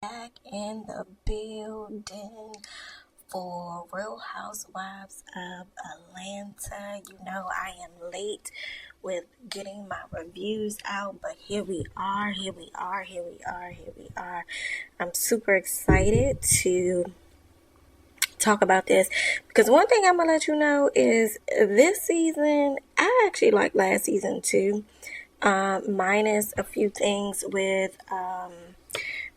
Back in the building for Real Housewives of Atlanta. You know, I am late with getting my reviews out, but here we are. I'm super excited to talk about this because one thing I'm gonna let you know is this season, I actually like last season too, minus a few things with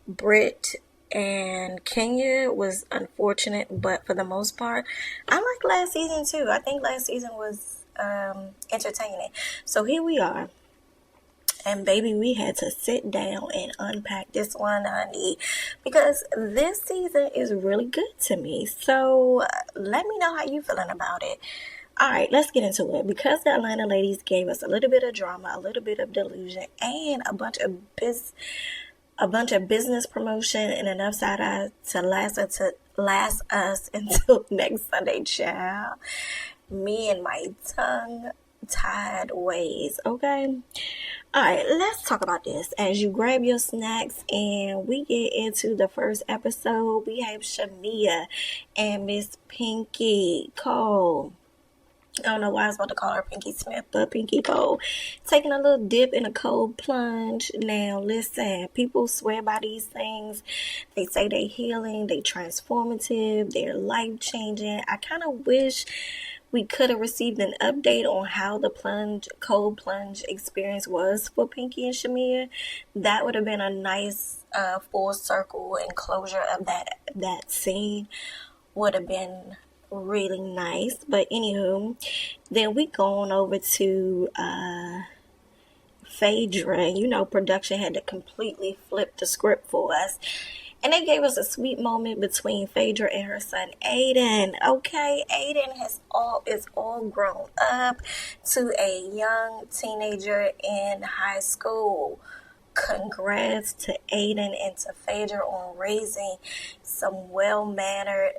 Brit and Kenya was unfortunate, but for the most part, I like last season too. I think last season was entertaining. So here we are. And baby, we had to sit down and unpack this one, honey, because this season is really good to me. So let me know how you feeling about it. All right, let's get into it. Because the Atlanta ladies gave us a little bit of drama, a little bit of delusion, and a bunch of business promotion and enough side eye to last us until next Sunday, child. Me and my tongue-tied ways, okay? All right, let's talk about this. As you grab your snacks and we get into the first episode, we have Shamea and Miss Pinky Cole. I don't know why I was about to call her Pinky Smith, but Pinky Cole. Taking a little dip in a cold plunge. Now, listen, people swear by these things. They say they're healing, they're transformative, they're life-changing. I kind of wish we could have received an update on how the cold plunge experience was for Pinky and Shamea. That would have been a nice full circle and closure of that scene. Would have been really nice. But anywho, then we go on over to Phaedra. You know, production had to completely flip the script for us. And they gave us a sweet moment between Phaedra and her son Aiden. Okay, Aiden is all grown up to a young teenager in high school. Congrats to Aiden and to Phaedra on raising some well-mannered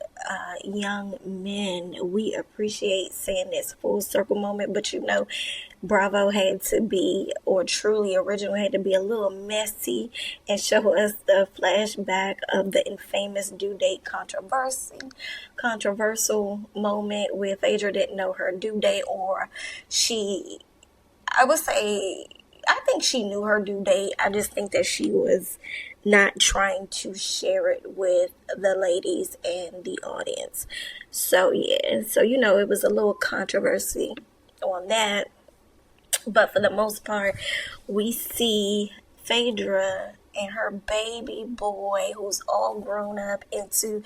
young men. We appreciate seeing this full circle moment, but you know, Bravo had to be, or Truly Original had to be a little messy and show us the flashback of the infamous due date controversial moment where Phaedra didn't know her due date, or I think she knew her due date. I just think that she was not trying to share it with the ladies and the audience. So yeah, you know, it was a little controversy on that. But for the most part, we see Phaedra and her baby boy, who's all grown up, into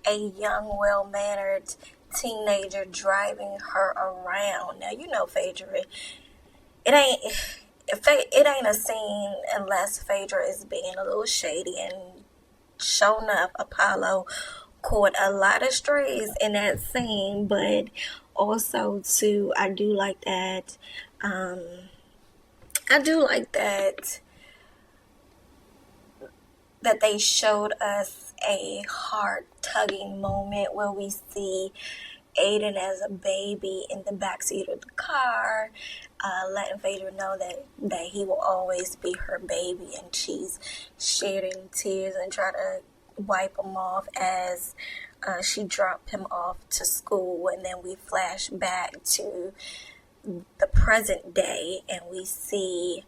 a young, well-mannered teenager driving her around. Now, you know, Phaedra, it ain't a scene unless Phaedra is being a little shady, and sure enough, Apollo caught a lot of strays in that scene. But also too, I do like that they showed us a heart-tugging moment where we see Aiden as a baby in the backseat of the car, letting Phaedra know that he will always be her baby, and she's shedding tears and try to wipe them off as she dropped him off to school. And then we flash back to the present day and we see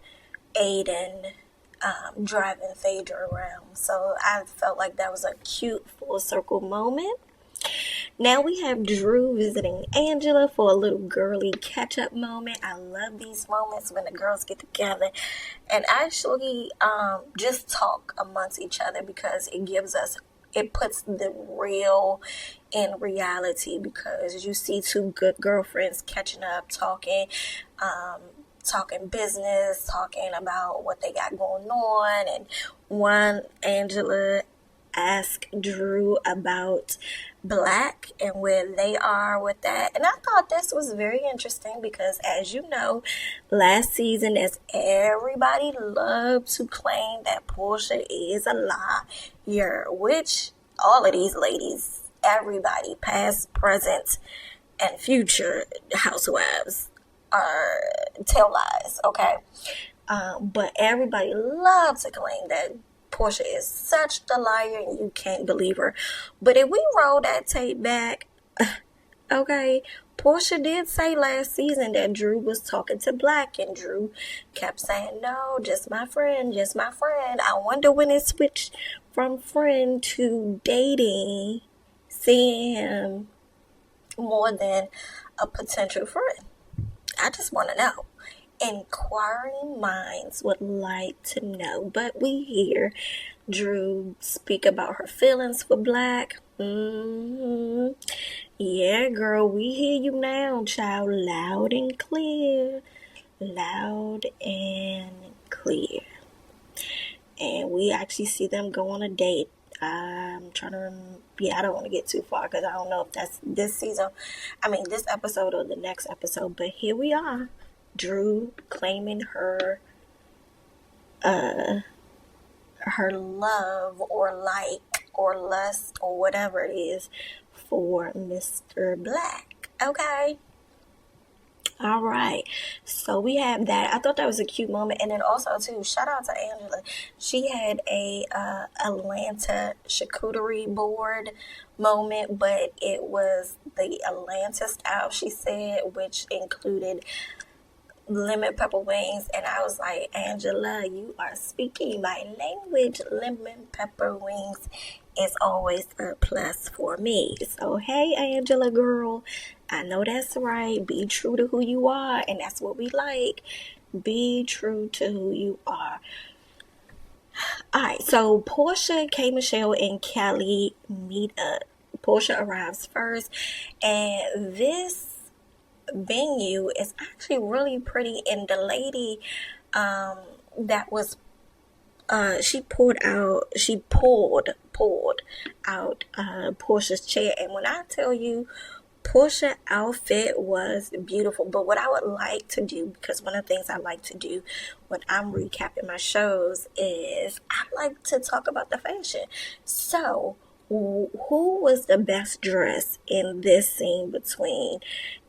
Aiden driving Phaedra around. So I felt like that was a cute full circle moment. Now we have Drew visiting Angela for a little girly catch-up moment. I love these moments when the girls get together and actually just talk amongst each other, because it puts the real in reality, because you see two good girlfriends catching up, talking business, talking about what they got going on. And Angela asked Drew about Black and where they are with that. And I thought this was very interesting because, as you know, last season, as everybody loved to claim that Porsha is a liar, which all of these ladies, everybody, past, present, and future housewives, tell lies, okay? But everybody loves to claim that Porsha is such the liar and you can't believe her. But if we roll that tape back, okay, Porsha did say last season that Drew was talking to Black, and Drew kept saying, no, just my friend, just my friend. I wonder when it switched from friend to dating, seeing him more than a potential friend. I just want to know. Inquiring minds would like to know. But we hear Drew speak about her feelings for Black. Yeah, girl, we hear you now, child, loud and clear. Loud and clear. And we actually see them go on a date. I'm trying to remember. Yeah, I don't want to get too far because I don't know if that's this episode or the next episode. But here we are. Drew claiming her love or like or lust or whatever it is for Mr. Black. Okay. All right. So we have that. I thought that was a cute moment. And then also, too, shout out to Angela. She had a Atlanta charcuterie board moment, but it was the Atlanta style, she said, which included lemon pepper wings. And I was like, Angela, you are speaking my language. Lemon pepper wings is always a plus for me. So hey, Angela girl, I know that's right. Be true to who you are, and that's what we like. Be true to who you are. Alright, so Porsha, K.Michelle, and Kelli meet up. Porsha arrives first, and this venue is actually really pretty, and the lady that was she pulled out Porsha's chair. And when I tell you, Porsha outfit was beautiful. But what I would like to do, because one of the things I like to do when I'm recapping my shows is I like to talk about the fashion. So who was the best dressed in this scene between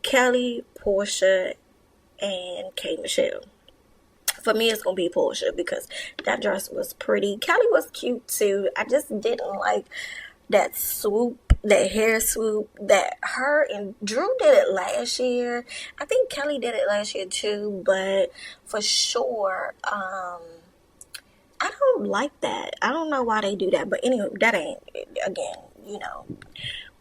Kelli, Porsha, and K.Michelle? For me, it's going to be Porsha because that dress was pretty. Kelli was cute too. I just didn't like that swoop, that hair swoop that her and Drew did it last year. I think Kelli did it last year too, but for sure, I don't like that. I don't know why they do that, but anyway, that ain't, again,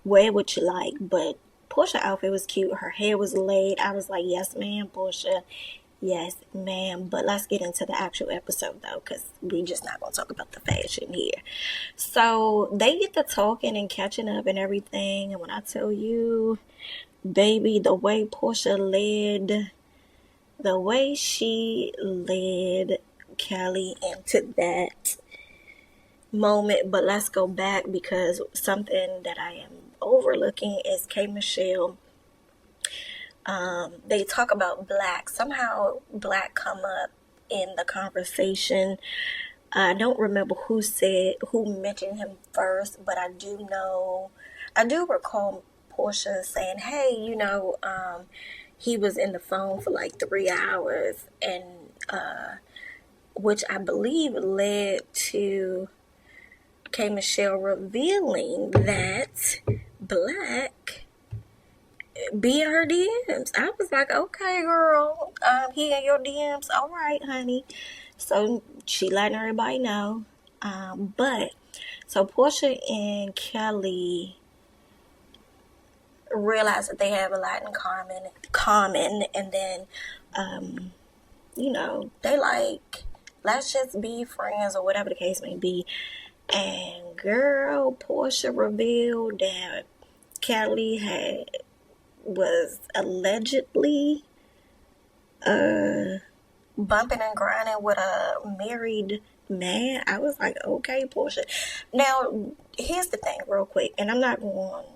wear what you like. But Porsha outfit was cute. Her hair was laid. I was like, yes, ma'am, Porsha. Yes, ma'am. But let's get into the actual episode, though, because we just not going to talk about the fashion here. So they get to talking and catching up and everything. And when I tell you, baby, the way she led Kelli into that moment. But let's go back, because something that I am overlooking is K.Michelle. They talk about Black. Somehow Black come up in the conversation. I don't remember who mentioned him first, but I do recall Porsha saying, hey, he was in the phone for like 3 hours, and which I believe led to K.Michelle revealing that Black be in her DMs. I was like, okay, girl, he in your DMs. All right, honey. So she letting everybody know. But so Porsha and Kelli realize that they have a lot in common, and then they like, let's just be friends or whatever the case may be. And girl, Porsha revealed that Kelli was allegedly bumping and grinding with a married man. I was like, okay, Porsha. Now, here's the thing real quick, and I'm not going to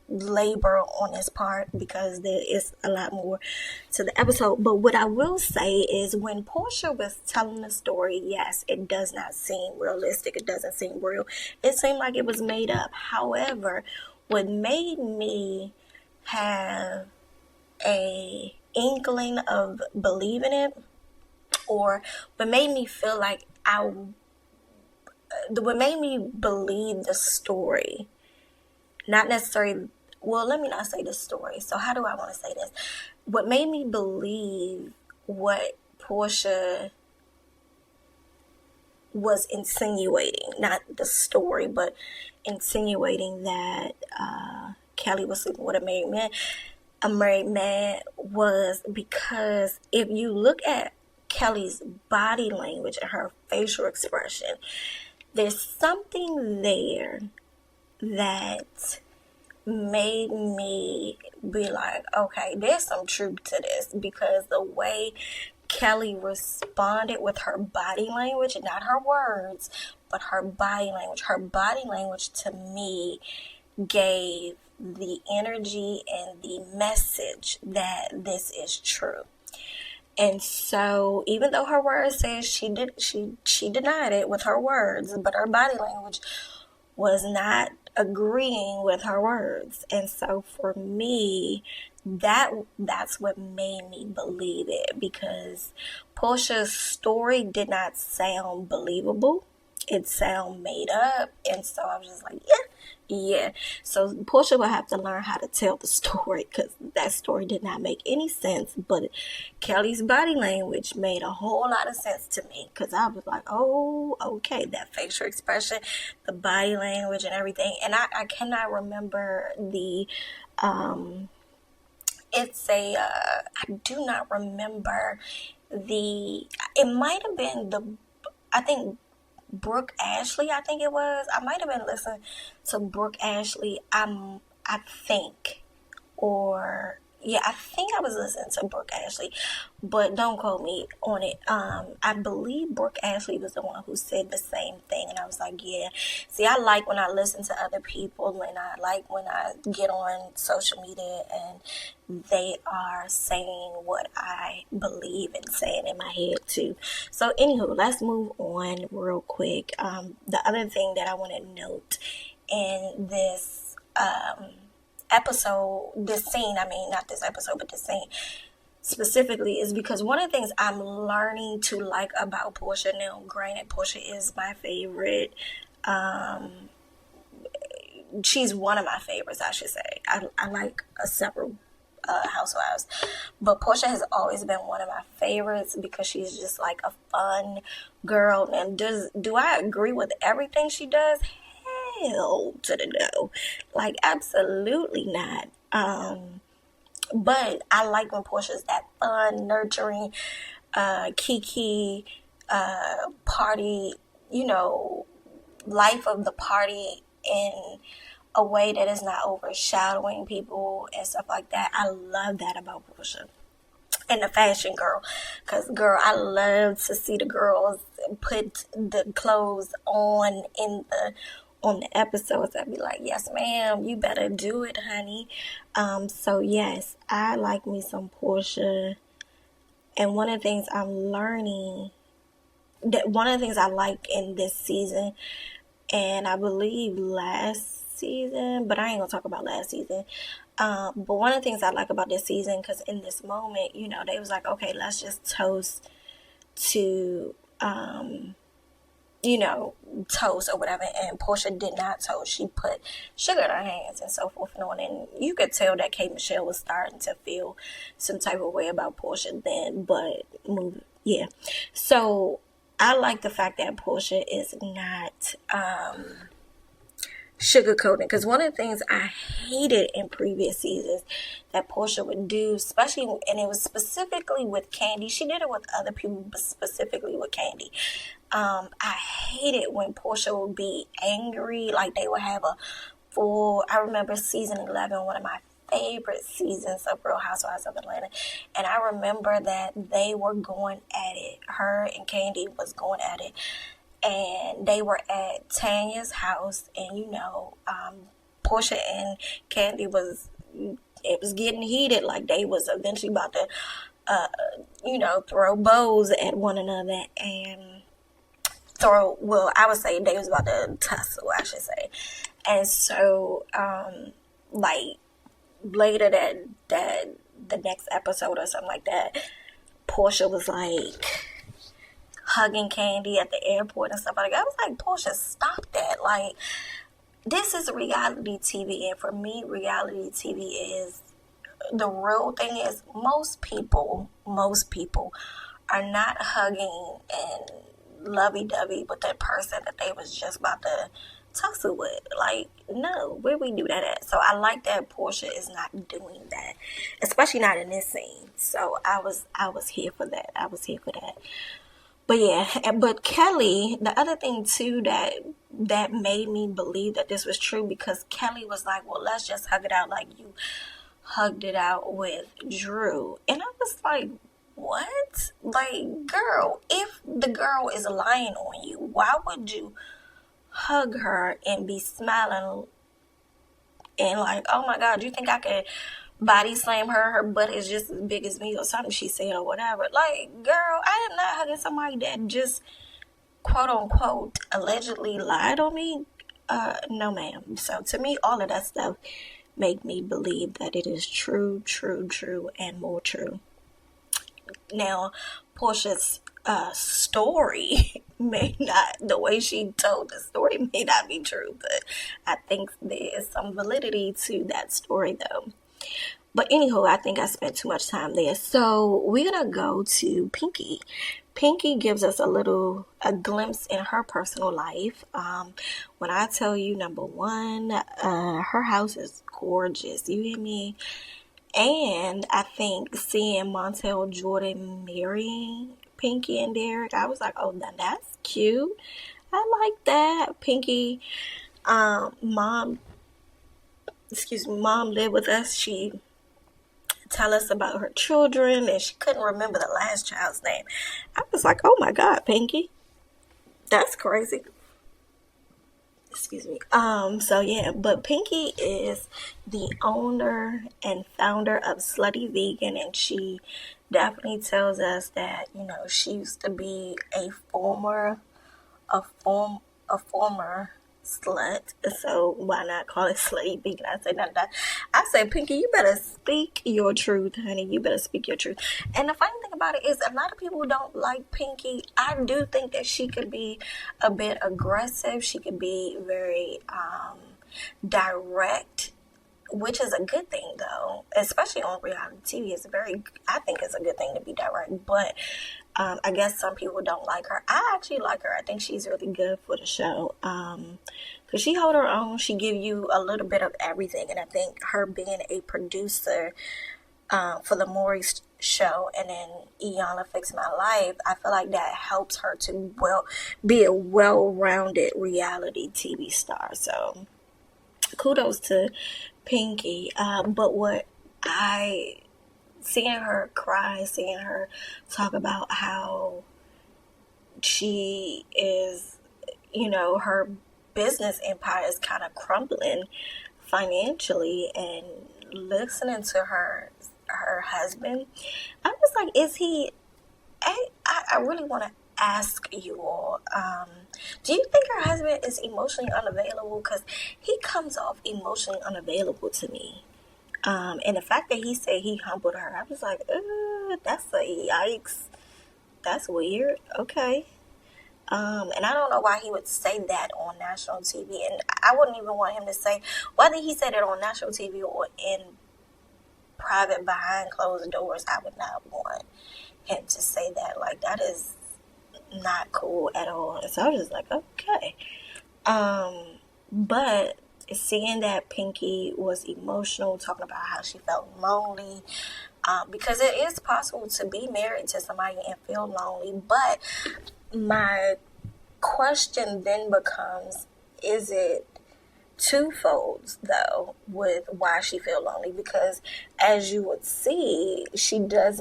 labor on this part because there is a lot more to the episode. But what I will say is, when Porsha was telling the story, yes, it does not seem realistic. It doesn't seem real. It seemed like it was made up. However, what made me have a inkling of believing it, or what made me feel like I what made me believe the story, not necessarily, well, let me not say the story. So how do I want to say this? What made me believe what Porsha was insinuating, not the story, but insinuating that Kelli was sleeping with a married man, was because if you look at Kelli's body language and her facial expression, there's something there that made me be like, okay, there's some truth to this, because the way Kelli responded with her body language, not her words, but her body language. Her body language to me gave the energy and the message that this is true. And so even though her words says she denied it with her words, but her body language was not agreeing with her words. And so for me, that's what made me believe it, because Porsha's story did not sound believable. It sounded made up. And so I was just like, yeah. So Porsha will have to learn how to tell the story, because that story did not make any sense. But Kelli's body language made a whole lot of sense to me, because I was like, oh, okay, that facial expression, the body language and everything. And I cannot remember the, I do not remember it might have been I think Brooke Ashley, I think it was. I might have been listening to Brooke Ashley. I think I was listening to Brooke Ashley, but don't quote me on it. I believe Brooke Ashley was the one who said the same thing, and I was like, yeah. See, I like when I listen to other people, and I like when I get on social media and they are saying what I believe and saying in my head too. So anywho, let's move on real quick. The other thing that I want to note in this episode, this scene, not this episode, but this scene specifically, is because one of the things I'm learning to like about Porsha now, granted, Porsha is my favorite. She's one of my favorites, I should say. I like several Housewives, but Porsha has always been one of my favorites because she's just like a fun girl. And do I agree with everything she does? Hell to the no, like absolutely not. But I like when Porsha's that fun, nurturing, kiki, party, life of the party in a way that is not overshadowing people and stuff like that. I love that about Porsha. And the fashion girl, because girl, I love to see the girls put the clothes on the episodes. I'd be like, yes ma'am, you better do it, honey. So yes, I like me some Porsha. And one of the things I'm learning, one of the things I like in this season, and I believe last season, but I ain't gonna talk about last season. But one of the things I like about this season, because in this moment, they was like, okay, let's just toast to, toast or whatever. And Porsha did not toast. She put sugar in her hands and so forth and on. And you could tell that K.Michelle was starting to feel some type of way about Porsha then. But yeah. So I like the fact that Porsha is not sugarcoating, because one of the things I hated in previous seasons that Porsha would do, especially, and it was specifically with Candy. She did it with other people, but specifically with Candy. I hated when Porsha would be angry, like they would have I remember season 11, one of my favorite seasons of Real Housewives of Atlanta, and I remember that they were going at it. Her and Candy was going at it. And they were at Tanya's house, and Porsha and Candy was getting heated. Like they was eventually about to, throw bows at one another and I would say they was about to tussle, I should say. And so, later that the next episode or something like that, Porsha was like, hugging Candy at the airport and stuff like that. I was like, Porsha, stop that. Like, this is reality TV, and for me, reality TV is, the real thing is, most people are not hugging and lovey-dovey with that person that they was just about to tussle with. Like, no, where we do that at? So I like that Porsha is not doing that, especially not in this scene. So I was here for that. But yeah, but Kelly, the other thing too that made me believe that this was true, because Kelly was like, well, let's just hug it out like you hugged it out with Drew. And I was like, what? Like, girl, if the girl is lying on you, why would you hug her and be smiling and like, oh my God, you think I could body slam her? Her butt is just as big as me or something she said or whatever. Like, girl, I am not hugging somebody that just quote unquote allegedly lied on me. No ma'am. So to me, all of that stuff make me believe that it is true, and more true. Now, Porsha's story may not, the way she told the story may not be true, but I think there is some validity to that story though. But anywho, I think I spent too much time there. So we're going to go to Pinky. Pinky gives us a glimpse in her personal life. When I tell you, number one, her house is gorgeous. You hear me? And I think seeing Montel Jordan marrying Pinky and Derek, I was like, oh, now that's cute. I like that. Pinky, mom lived with us. She tell us about her children, and she couldn't remember the last child's name. I was like, oh my God, Pinky, that's crazy. Excuse me. So yeah, but Pinky is the owner and founder of Slutty Vegan, and she definitely tells us that, you know, she used to be a former slut, so why not call it Slutty Vegan? I say not that. I say, Pinky, you better speak your truth, honey. You better speak your truth. And the funny thing about it is, a lot of people don't like Pinky. I do think that she could be a bit aggressive. She could be very direct, which is a good thing though, especially on reality TV. I think it's a good thing to be direct, but I guess some people don't like her. I actually like her. I think she's really good for the show. Because she hold her own. She give you a little bit of everything. And I think her being a producer for the Maury's show and then Iyanla Fix My Life, I feel like that helps her to be a well-rounded reality TV star. So kudos to Pinky. But what seeing her cry, seeing her talk about how she is, you know, her business empire is kind of crumbling financially, and listening to her husband, I was like, is he, I really want to ask you all, do you think her husband is emotionally unavailable? Because he comes off emotionally unavailable to me. And the fact that he said he humbled her, I was like, that's a yikes. That's weird. Okay. And I don't know why he would say that on national TV. And I wouldn't even want him to say, whether he said it on national TV or in private behind closed doors, I would not want him to say that. Like, that is not cool at all. So I was just like, okay. But seeing that Pinky was emotional, talking about how she felt lonely, because it is possible to be married to somebody and feel lonely. But my question then becomes, is it twofold though with why she feel lonely? Because as you would see, she doesn't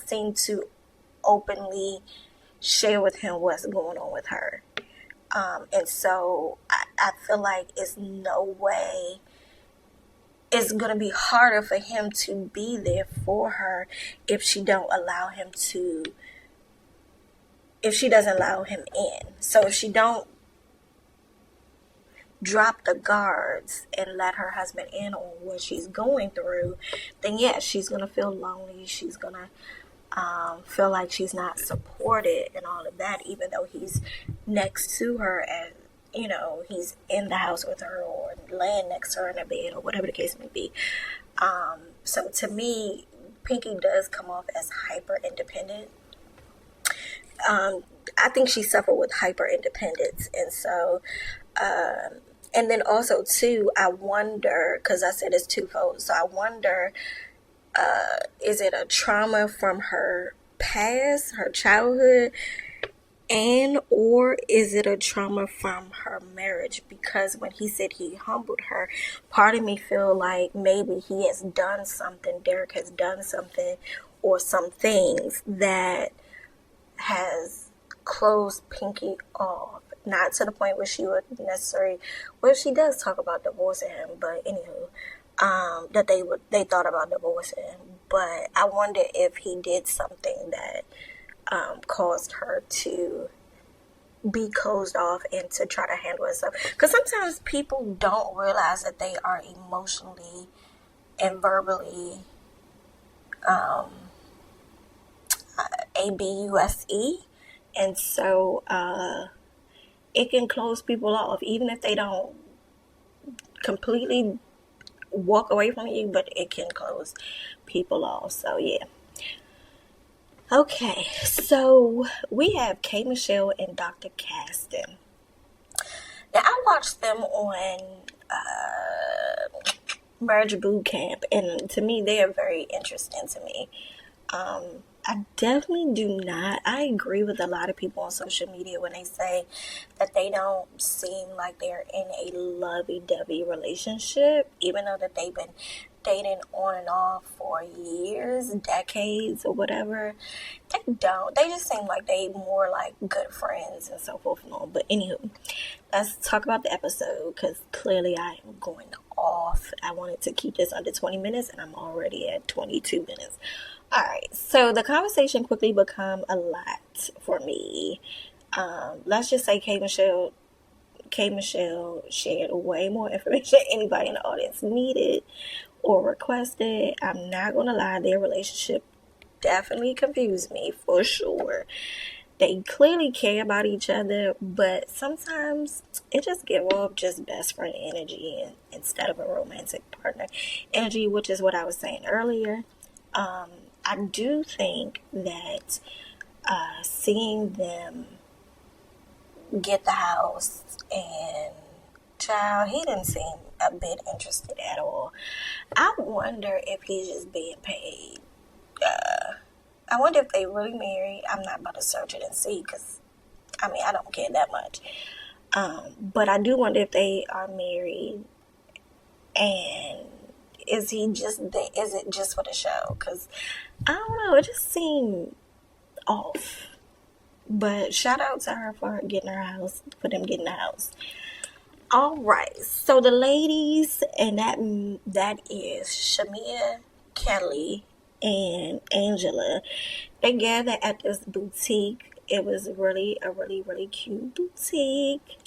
seem to openly share with him what's going on with her. And so I feel like it's going to be harder for him to be there for her if she doesn't allow him in. So if she don't drop the guards and let her husband in on what she's going through, then yes, she's going to feel lonely. She's going to feel like she's not supported and all of that, even though he's next to her and, he's in the house with her or laying next to her in a bed or whatever the case may be. So to me, Pinky does come off as hyper independent. I think she suffered with hyper independence. And so, and then also too, I wonder, because I said it's twofold. So I wonder, is it a trauma from her past, her childhood, and or is it a trauma from her marriage? Because when he said he humbled her, part of me feel like maybe he has done something, Derek has done something or some things that has closed Pinky off. Not to the point where she would necessarily, well, she does talk about divorcing him, but anywho, that they thought about divorcing him. But I wonder if he did something that caused her to be closed off and to try to handle herself. Because sometimes people don't realize that they are emotionally and verbally abuse, and so it can close people off, even if they don't completely walk away from you, but it can close people off. So yeah. Okay, so we have K.Michelle and Dr. Caston. Now, I watched them on Marriage Boot Camp, and to me, they are very interesting to me. I definitely do not. I agree with a lot of people on social media when they say that they don't seem like they're in a lovey-dovey relationship, even though that they've been dating on and off for years, decades, or whatever. They don't. They just seem like they more like good friends and so forth and on. But anywho, let's talk about the episode, because clearly I am going off. I wanted to keep this under 20 minutes, and I'm already at 22 minutes. Alright, so the conversation quickly become a lot for me. Let's just say K.Michelle shared way more information than anybody in the audience needed or requested. I'm not going to lie, their relationship definitely confused me for sure. They clearly care about each other, but sometimes it just give off just best friend energy instead of a romantic partner energy, which is what I was saying earlier. I do think that seeing them get the house and child, he didn't seem a bit interested at all. I wonder if he's just being paid. I wonder if they really married. I'm not about to search it and see, because I don't care that much. But I do wonder if they are married, and is it just for the show? Because I don't know, it just seemed off. But shout out to her for them getting the house. All right, so the ladies, and that is Shamea, Kelli, and Angela. They gathered at this boutique. It was really a really cute boutique.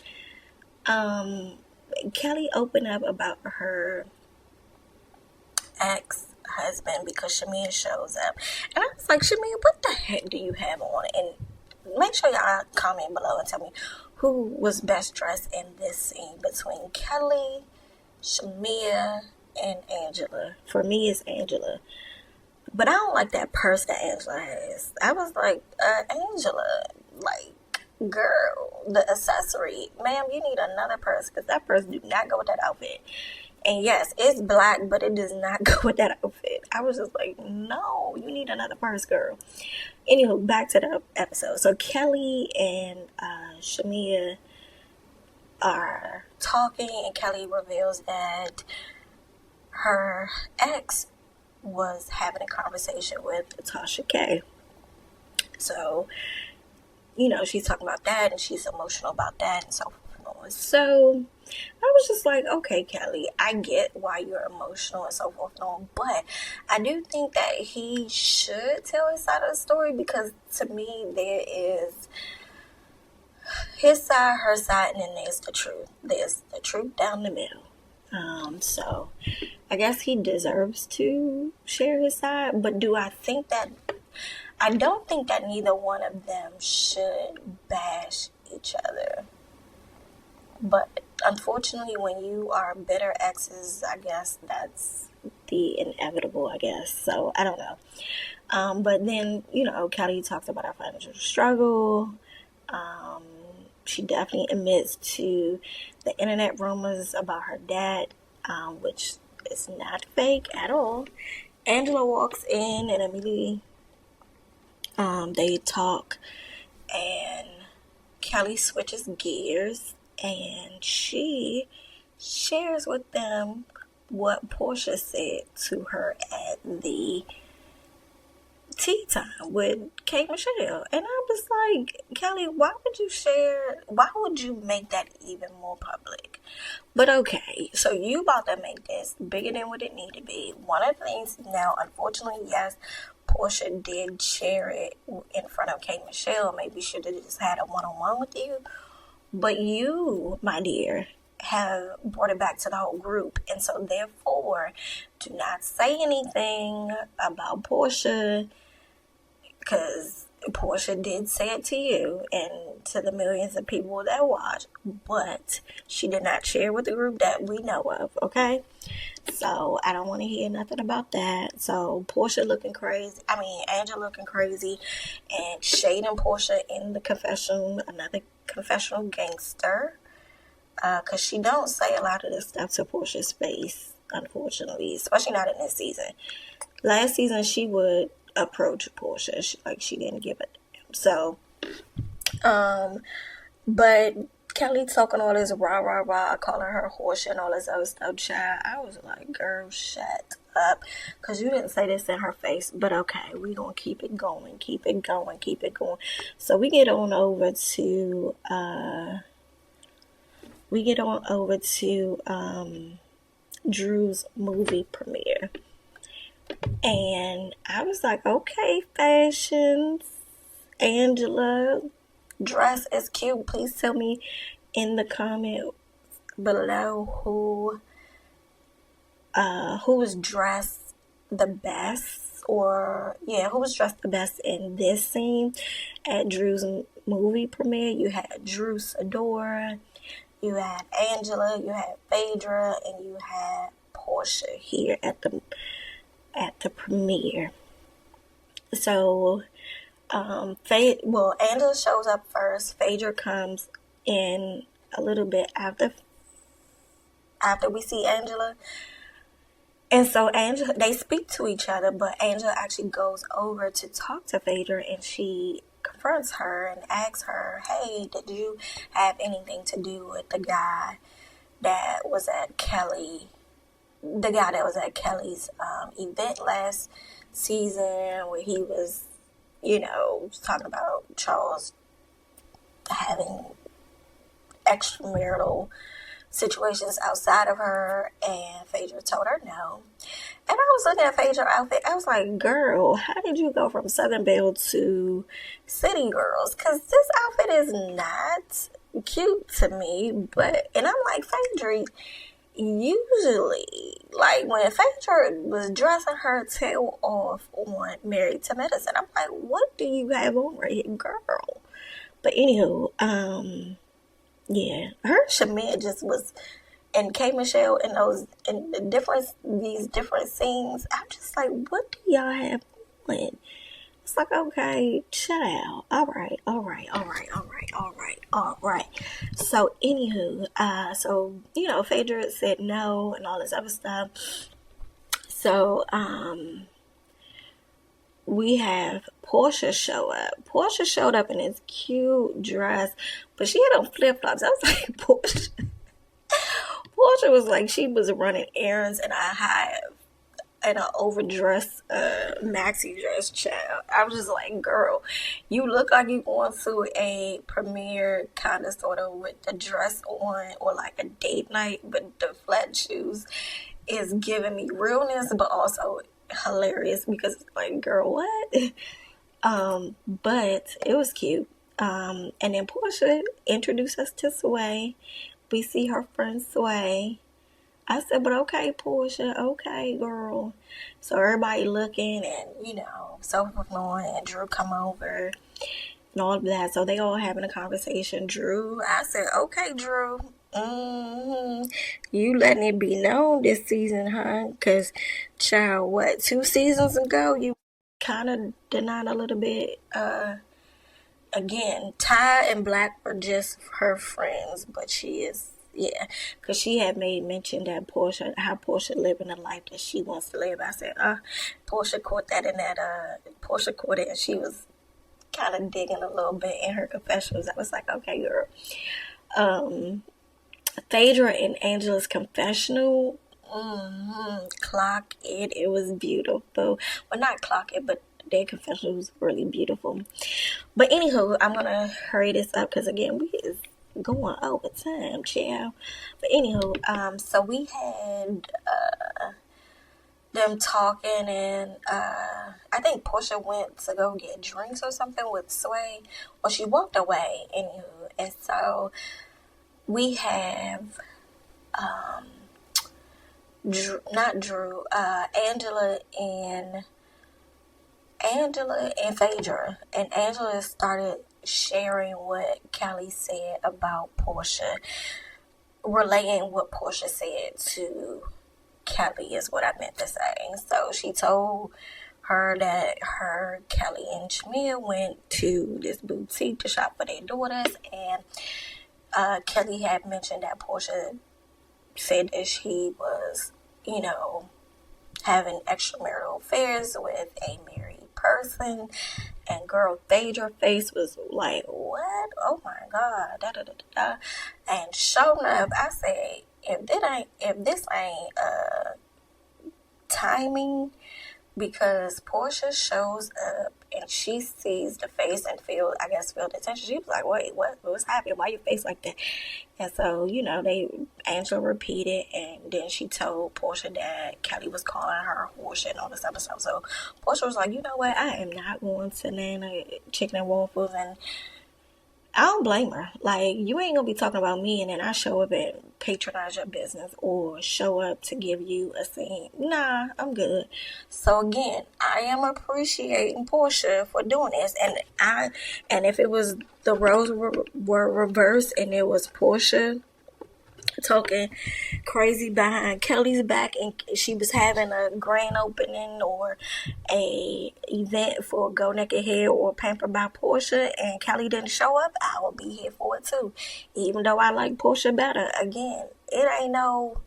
Kelli opened up about her ex-husband because Shamea shows up, and I was like, Shamea, what the heck do you have on? And make sure y'all comment below and tell me who was best dressed in this scene between Kelli, Shamea, and Angela. For me, it's Angela. But I don't like that purse that Angela has. I was like, Angela, like, girl, the accessory. Ma'am, you need another purse, because that purse do not go with that outfit. And yes, it's black, but it does not go with that outfit. I was just like, no, you need another purse, girl. Anywho, back to the episode. So Kelli and Shamea are talking, and Kelli reveals that her ex was having a conversation with Tasha K. So, she's talking about that, and she's emotional about that, and so forth and on. So I was just like, okay, Kelli, I get why you're emotional and so forth and on, but I do think that he should tell his side of the story, because to me, there is his side, her side, and then there's the truth. There's the truth down the middle. So I guess he deserves to share his side, but do I think that I don't think that neither one of them should bash each other. But unfortunately, when you are bitter exes, I guess that's the inevitable, I guess. So, I don't know. But then, Kelli talks about her financial struggle. She definitely admits to the internet rumors about her dad, which is not fake at all. Angela walks in and immediately they talk, and Kelli switches gears and she shares with them what Porsha said to her at the tea time with K.Michelle. And I was like, Kelli, why would you make that even more public? But okay, so you about to make this bigger than what it need to be. One of the things now, unfortunately, yes, Porsha did share it in front of K.Michelle. Maybe should have just had a one-on-one with you. But you, my dear, have brought it back to the whole group. And so therefore, do not say anything about Porsha, because Porsha did say it to you and to the millions of people that watch, but she did not share with the group that we know of, okay? So I don't want to hear nothing about that. So Porsha looking crazy. Angela looking crazy and shading Porsha in the confession, another confessional gangster. Because she don't say a lot of this stuff to Porsha's face, unfortunately, especially not in this season. Last season, she would approach Porsha. She didn't give it. So, but Kelli talking all this rah, calling her horse and all this other stuff, child. I was like, girl, shut up. Because you didn't say this in her face. But okay, we going to keep it going. So we get on over to Drew's movie premiere. And I was like, okay, fashions, Angela, dress is cute. Please tell me in the comment below who was dressed the best, who was dressed the best in this scene at Drew's movie premiere. You had Drew, Sidora, you had Angela, you had Phaedra, and you had Porsha here at the premiere. So, Angela shows up first. Phaedra comes in a little bit after we see Angela. And so they speak to each other, but Angela actually goes over to talk to Phaedra, and she confronts her and asks her, hey, did you have anything to do with the guy that was at Kelli's event last season, where he was, talking about Charles having extramarital situations outside of her, and Phaedra told her no. And I was looking at Phaedra's outfit, I was like, girl, how did you go from Southern Belle to City Girls? Because this outfit is not cute to me, and I'm like, Phaedra, usually, like when Phaedra was dressing her tail off on Married to Medicine, I'm like, what do you have on right here, girl? But anywho, yeah, her Shamea just was, and K.Michelle in these different scenes, I'm just like, what do y'all have on? It's like, okay, chill out. All right. So, anywho, Phaedra said no and all this other stuff. So, we have Porsha show up. Porsha showed up in this cute dress, but she had on flip-flops. I was like, Porsha was like, she was running errands in an overdressed maxi dress, child. I was just like, girl, you look like you going to a premiere kind of sort of with the dress on, or like a date night, but the flat shoes is giving me realness, but also hilarious, because like, girl, what? But it was cute. And then Porsha introduced us to Sway. We see her friend Sway. I said, but okay, Porsha, okay, girl. So everybody looking, and sofa flooring, and Drew come over and all of that. So they all having a conversation. I said, okay, Drew, you letting it be known this season, huh? Because, child, what, 2 seasons ago, you kind of denied a little bit. Again, Ty and Black were just her friends, but she is, yeah, because she had made mention that how Porsha living the life that she wants to live. I said, Porsha caught that in that, Porsha caught it, and she was kind of digging a little bit in her confessions. I was like, okay, girl. Phaedra and Angela's confessional, clock it. It was beautiful. Well, not clock it, but their confessional was really beautiful. But anywho, I'm gonna hurry this up because again, we is going over time, child. But anywho, so we had them talking, and I think Porsha went to go get drinks or something with Sway, or she walked away. Anywho, and so we have Angela and Phaedra, and Angela started sharing what Kelli said about Porsha, relaying what Porsha said to Kelli is what I meant to say. So she told her that Kelli and Shamea went to this boutique to shop for their daughters, and Kelli had mentioned that Porsha said that she was, having extramarital affairs with a married person, and girl Phaedra face was like, what? Oh my God, da da da da. And sure enough, I say, if this ain't timing, because Porsha shows up and she sees the face and feel the tension. She was like, wait, what's happening? Why your face like that? And so, Angela repeated, and then she told Porsha that Kelli was calling her a horse and all this other stuff. So Porsha was like, you know what? I am not going to Nana Chicken and Waffles, and I don't blame her. Like, you ain't gonna be talking about me and then I show up and patronize your business or show up to give you a scene. Nah, I'm good. So again, I am appreciating Porsha for doing this, and if it was the roles were reversed and it was Porsha talking crazy behind Kelli's back and she was having a grand opening or a event for Go Naked Hair or Pampered by Porsha and Kelli didn't show up, I will be here for it too. Even though I like Porsha better. Again, it ain't no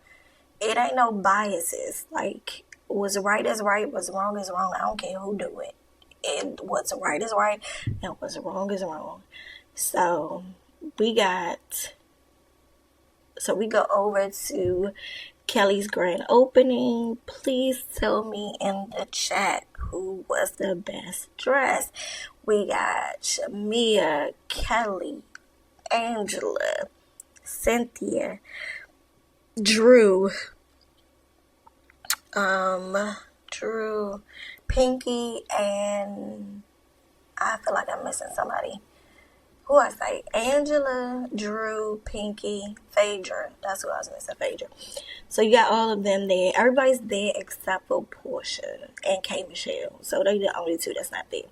biases. Like, what's right is right, what's wrong is wrong. I don't care who do it. And what's right is right and what's wrong is wrong. So we go over to Kelli's grand opening. Please tell me in the chat who was the best dressed. We got Shamea, Kelli, Angela, Cynthia, Drew, Pinky, and I feel like I'm missing somebody. Who I say? Angela, Drew, Pinky, Phaedra. That's who I was missing, Phaedra. So you got all of them there. Everybody's there except for Porsha and K.Michelle. So they're the only two that's not there.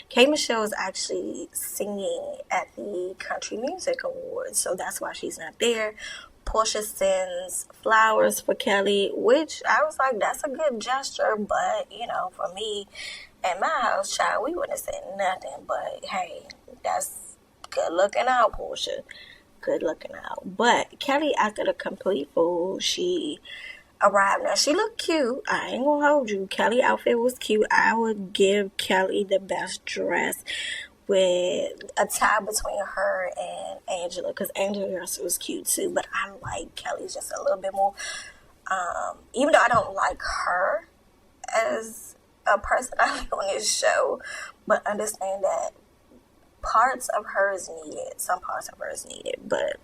K.Michelle is actually singing at the Country Music Awards, so that's why she's not there. Porsha sends flowers for Kelli, which I was like, that's a good gesture, but, for me, at my house, child, we wouldn't have said nothing, but, hey, that's good looking out, Porsha. Good looking out. But Kelli acted a complete fool. She arrived. Now, she looked cute. I ain't gonna hold you. Kelli outfit was cute. I would give Kelli the best dress with a tie between her and Angela, because Angela's dress was cute too. But I like Kelli's just a little bit more. Even though I don't like her as a personality on this show, but understand that parts of her is needed. Some parts of her is needed, but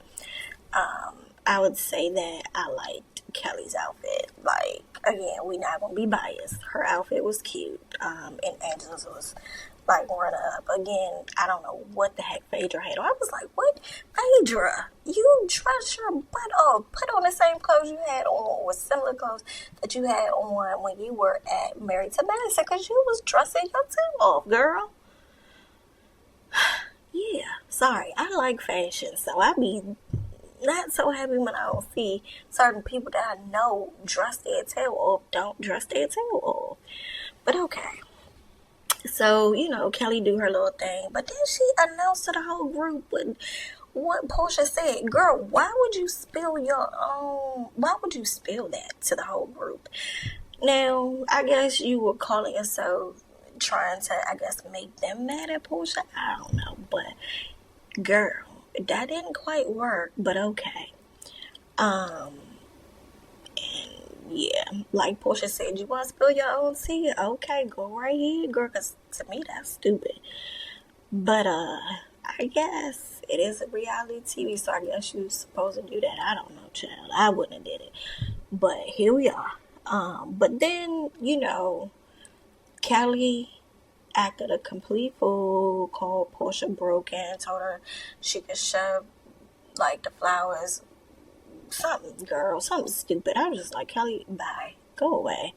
I would say that I liked Kelli's outfit. Like, again, we not gonna be biased. Her outfit was cute, and Angela's was like runner up. Again, I don't know what the heck Phaedra had on. I was like, what? Phaedra, you dress your butt off. Put on the same clothes you had on, or similar clothes that you had on when you were at Married to Medicine, because you was dressing your tail off, girl. Yeah, sorry. I like fashion, so I be not so happy when I don't see certain people that I know dress their tail off, don't dress their tail off. But okay. So, Kelly do her little thing. But then she announced to the whole group what Porsha said. Girl, why would you spill that to the whole group? Now, I guess you were calling yourself trying to, make them mad at Porsha. I don't know. But, girl, that didn't quite work. But okay. And yeah, like Porsha said, you want to spill your own tea? Okay, go right here, girl, because to me, that's stupid. But, I guess it is a reality TV, so I guess you're supposed to do that. I don't know, child. I wouldn't have did it. But here we are. But then, Kelly acted a complete fool, called Porsha broken, told her she could shove, like, the flowers, something stupid. I was just like, Kelly, bye. Go away.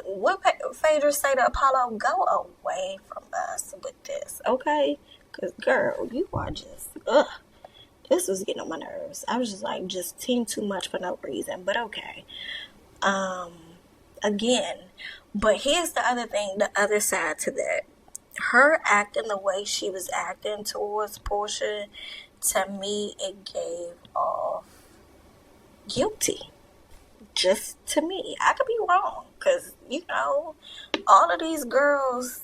What Phaedra say to Apollo? Go away from us with this, okay? Because, girl, you are just, this was getting on my nerves. I was just like, just team too much for no reason. But okay. Again. But here's the other thing, the other side to that. Her acting the way she was acting towards Porsha, to me, it gave off guilty. Just to me. I could be wrong. Because, all of these girls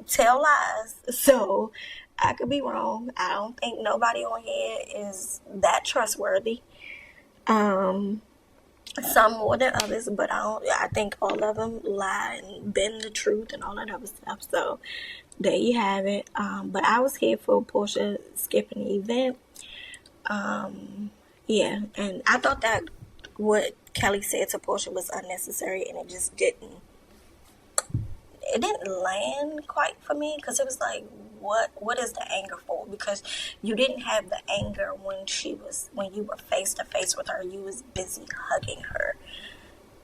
tell lies. So, I could be wrong. I don't think nobody on here is that trustworthy. Some more than others, but I think all of them lie and bend the truth and all that other stuff. So, there you have it. But I was here for Porsha skipping the event. Yeah, and I thought that what Kelly said to Porsha was unnecessary, and it just didn't land quite for me, because it was like, what is the anger for? Because you didn't have the anger when you were face to face with her. You was busy hugging her.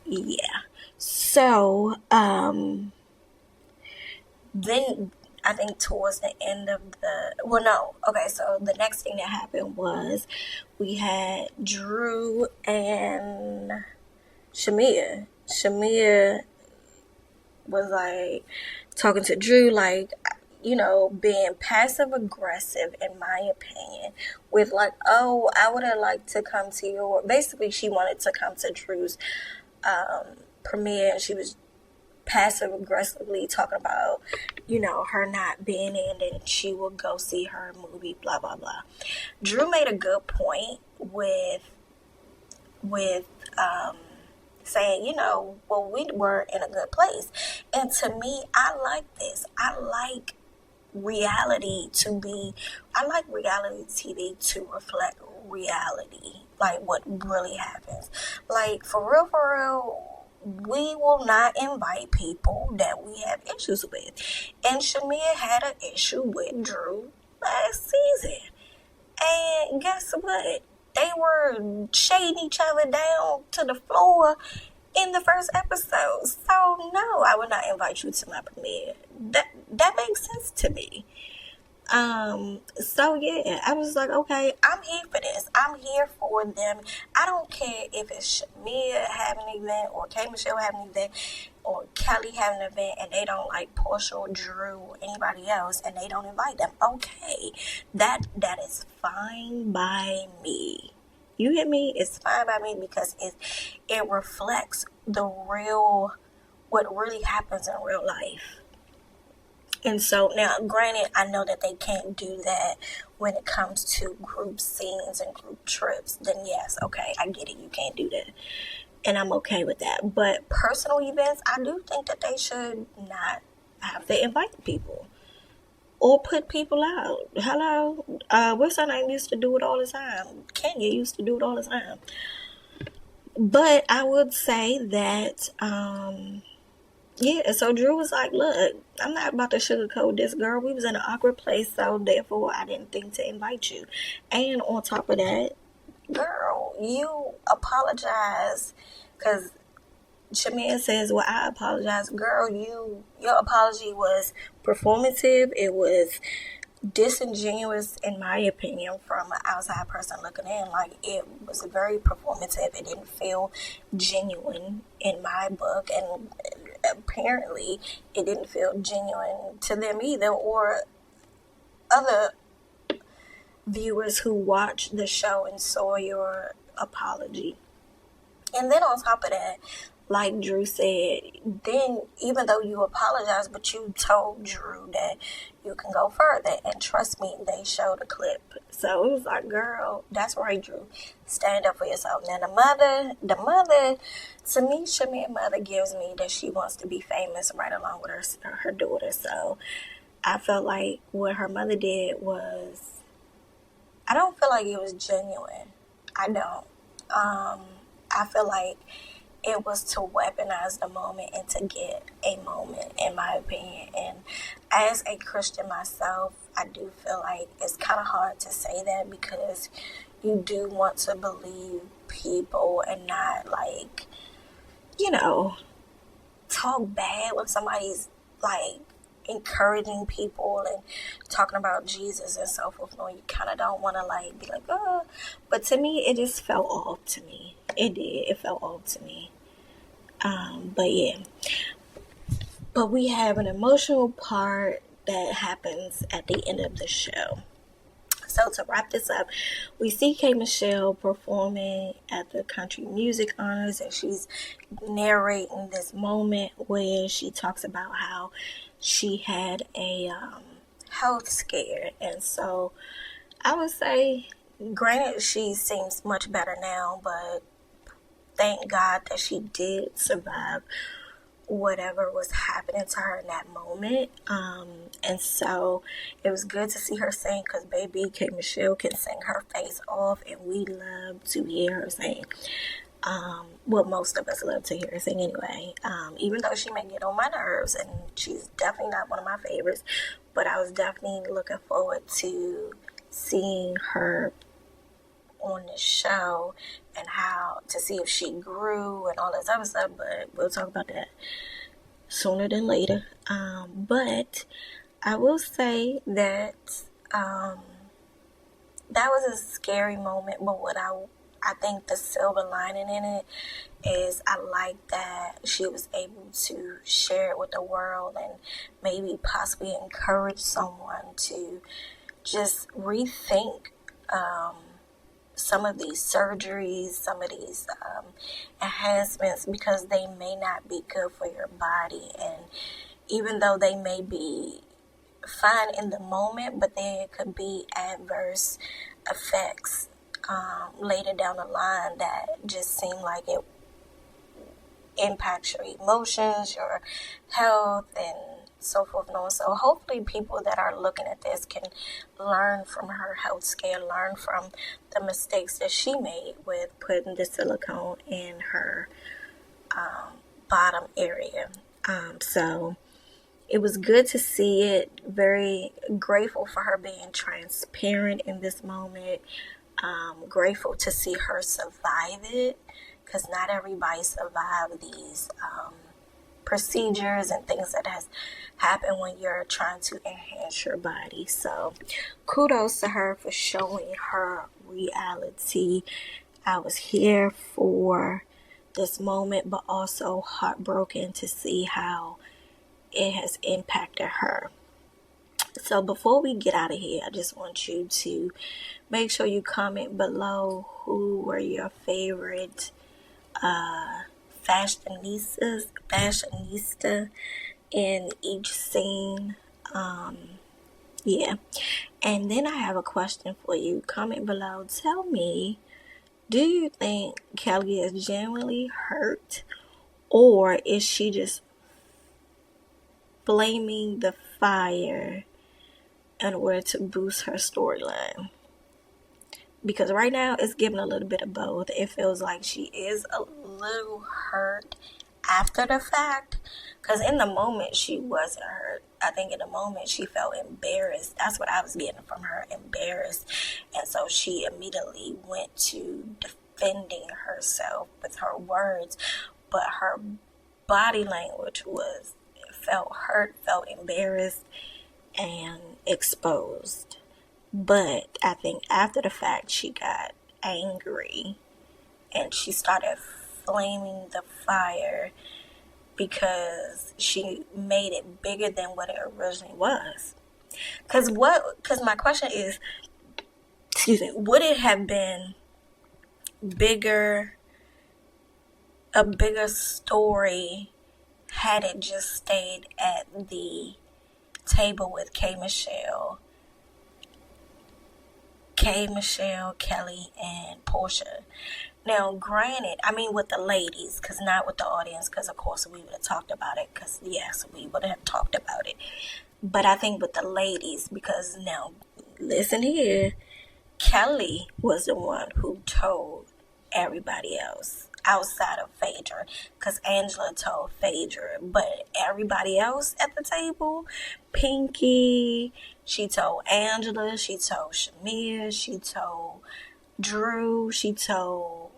Yeah. So, then I think towards the end of so the next thing that happened was we had Drew and Shamea. Shamea was like talking to Drew, like, being passive aggressive, in my opinion, with like, oh, I would have liked to come to your, basically she wanted to come to Drew's premiere, and she was passive aggressively talking about, her not being in, and she will go see her movie, blah, blah, blah. Drew made a good point with saying, we were in a good place. And to me, I like this. I like reality TV to reflect reality, like what really happens. Like, for real, we will not invite people that we have issues with. And Shamea had an issue with Drew last season. And guess what? They were shading each other down to the floor in the first episode. So, no, I would not invite you to my premiere. That makes sense to me. So, yeah, I was like, okay, I'm here for this. I'm here for them. I don't care if it's Shamea having an event, or K.Michelle having an event, or Kelly having an event, and they don't like Porsha or Drew or anybody else, and they don't invite them. Okay, that is fine by me. You hear me? It's fine by me, because it reflects what really happens in real life. And so now, granted, I know that they can't do that when it comes to group scenes and group trips. Then yes, okay, I get it. You can't do that. And I'm okay with that. But personal events, I do think that they should not have to invite people or put people out. Hello? What's her name used to do it all the time? Kenya used to do it all the time. But I would say that Yeah, so Drew was like, look, I'm not about to sugarcoat this, girl. We was in an awkward place, so therefore I didn't think to invite you. And on top of that, girl, you apologize because Shamea says, well, I apologize. Girl, your apology was performative. It was disingenuous, in my opinion, from an outside person looking in. Like, it was very performative. It didn't feel genuine in my book, and apparently it didn't feel genuine to them either, or other viewers who watched the show and saw your apology. And then on top of that, like Drew said, then even though you apologized, but you told Drew that you can go further. And trust me, they showed a clip. So it was like, girl, that's right, Drew. Stand up for yourself. Now the mother, to me, Shamea's mother gives me that she wants to be famous right along with her daughter. So I felt like what her mother did was, I don't feel like it was genuine. I don't. I feel like it was to weaponize the moment and to get a moment, in my opinion. And as a Christian myself, I do feel like it's kind of hard to say that because you do want to believe people and not, like, talk bad when somebody's, like, encouraging people and talking about Jesus and so forth. No, you kind of don't want to, like, be like, oh. But to me, it just felt off to me. It did. It felt off to me. But yeah. But we have an emotional part that happens at the end of the show. So to wrap this up, we see K.Michelle performing at the Country Music Honors, and she's narrating this moment where she talks about how she had a health scare. And so I would say, granted, she seems much better now, but thank God that she did survive whatever was happening to her in that moment. And so it was good to see her sing because baby K.Michelle can sing her face off, and we love to hear her sing. Well, most of us love to hear her sing anyway, even though she may get on my nerves, and she's definitely not one of my favorites, but I was definitely looking forward to seeing her on the show and how to see if she grew and all this other stuff, but we'll talk about that sooner than later. But I will say that that was a scary moment, but what I think the silver lining in it is I like that she was able to share it with the world and maybe possibly encourage someone to just rethink some of these surgeries, some of these enhancements, because they may not be good for your body. And even though they may be fine in the moment, but there could be adverse effects later down the line that just seem like it impacts your emotions, your health, and so forth and on. So hopefully people that are looking at this can learn from her health scare, learn from the mistakes that she made with putting the silicone in her bottom area. So it was good to see it. Very grateful for her being transparent in this moment. Grateful to see her survive it, because not everybody survived these procedures and things that has happened when you're trying to enhance your body. So kudos to her for showing her reality. I was here for this moment, but also heartbroken to see how it has impacted her. So before we get out of here, I just want you to make sure you comment below who were your favorite fashionista in each scene. Yeah. And then I have a question for you. Comment below. Tell me, do you think Kelli is genuinely hurt, or is she just flaming the fire in order to boost her storyline? Because right now it's giving a little bit of both. It feels like she is a little hurt after the fact, because in the moment she wasn't hurt. I think in the moment she felt embarrassed. That's what I was getting from her, embarrassed. And so she immediately went to defending herself with her words, but her body language felt hurt, felt embarrassed, and exposed. But I think after the fact she got angry and she started flaming the fire because she made it bigger than what it originally was. Because my question is, would it have been a bigger story had it just stayed at the table with K.Michelle, Kelli, and Porsha? Now, granted, I mean with the ladies, because not with the audience, because of course we would have talked about it, because yes, we would have talked about it. But I think with the ladies, because now, listen here, Kelli was the one who told everybody else outside of Phaedra, because Angela told Phaedra, but everybody else at the table, Pinky, she told Angela, she told Shamea, she told Drew, she told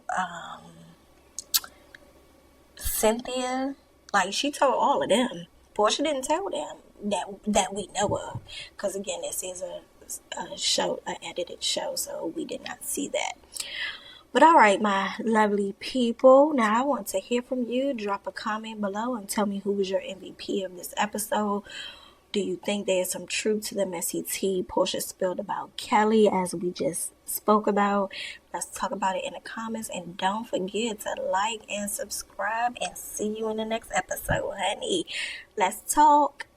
Cynthia, like she told all of them. Porsha didn't tell them that we know of, because again, this is a show, an edited show, so we did not see that. But all right, my lovely people, now I want to hear from you. Drop a comment below and tell me who was your MVP of this episode. Do you think there's some truth to the messy tea Porsha spilled about Kelli, as we just spoke about? Let's talk about it in the comments. And don't forget to like and subscribe. And see you in the next episode, honey. Let's talk.